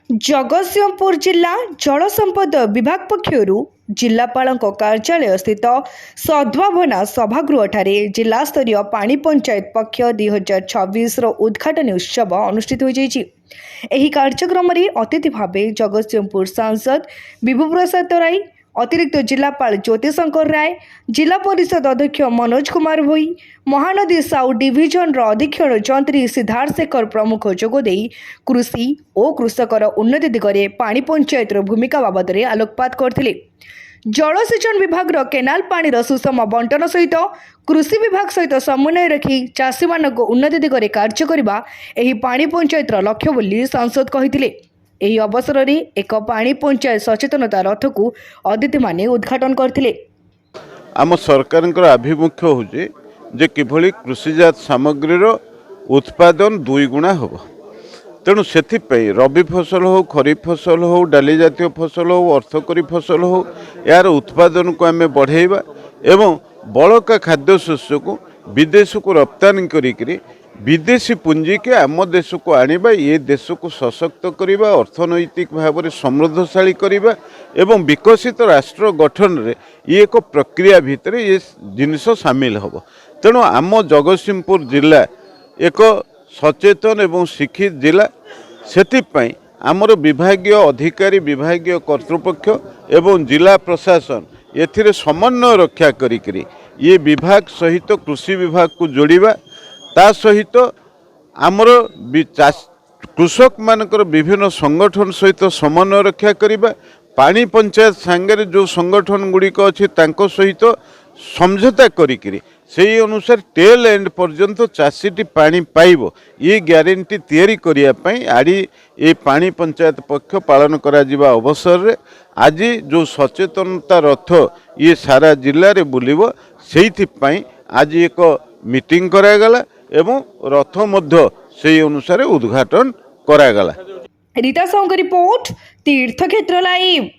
जगतसिंहपुर जिला जल संपद विभाग पक्षर जिलापाल कार्यालय स्थित सद्भावना सभागृह ठारे जिला स्तरीय पानी पंचायत पक्ष 2026 उद्घाटन उत्सव अनुष्ठित हो कार्यक्रम में अतिथि भाव जगतसिंहपुर सांसद विभु प्रसाद तराई, अतिरिक्त जिलापाल ज्योतिशंकर राय, जिला परिषद अध्यक्ष मनोज कुमार भोई, महानदी साउ डिविजन अधीक्षण जंत्री सिद्धार्थ शेखर प्रमुख जोगदे कृषि और कृषकर उन्नति दिगरे पानी पंचायत भूमिका बाबद में आलोकपात करथिले। जलसेचन विभाग केनाल पानी सुषम बंटन सहित कृषि विभाग सहित समन्वय रखी चाषी मानक उन्नति दिगरे कार्य करबा एही पानी पंचायत लक्ष्य बोली सांसद कहिथिले। एही अवसर में एक पानी पंचायत सचेतनता रथ को अतिथि माने उद्घाटन करथिले। आम सरकार आभिमुख्य होचे जे किभली कृषिजात सामग्रीर उत्पादन 2 गुणा होबो। तेणु सेथिपाई रबी फसल हो, खरीफ फसल हो, डाली जातीय फसल हो, अर्थकरी फसल हो, यार उत्पादन को आम बढ़ेबा एवं बड़का खाद्य शस्य को विदेश को रप्तानी करी विदेशी पुंजी के आम देश को आनिबा, ये देश को सशक्त करिबा, अर्थनैतिक भाव में समृद्धशाली करिबा एवं विकसित राष्ट्र गठन रे ये एक प्रक्रिया भितर ये जिनिस सामिल होबो। तेणु आम जगतसिंहपुर जिला एक सचेतन एवं शिक्षित जिला, सेथिपाई आमर विभागीय अधिकारी, विभागीय कर्तृपक्ष एवं जिला प्रशासन एथिरे समन्वय रक्षा करी ये विभाग सहित कृषि विभाग को जोड़िबा, ता सहित आमर कृषक मानकर विभिन्न संगठन सहित समन्वय रक्षा करिबा, पानी पंचायत सांगरे जो संगठन गुड़िक अच्छी तांको सहित समझौता करी से अनुसार टेल एंड पर्यंत चाषीटी पानी पाइबो ये ग्यारंटी तैयारी करिया पई आड़ी ये पानी पंचायत पक्ष पालन करा जिबा अवसर रे आज जो सचेतनता रथ ये सारा जिले में बुलिबो, सेइथि पई आज एक मीटिंग करागला एवं रथ मध्य से अनुसार उद्घाटन करागला। रीता साहू रिपोर्ट, तीर्थक्षेत्र लाइव।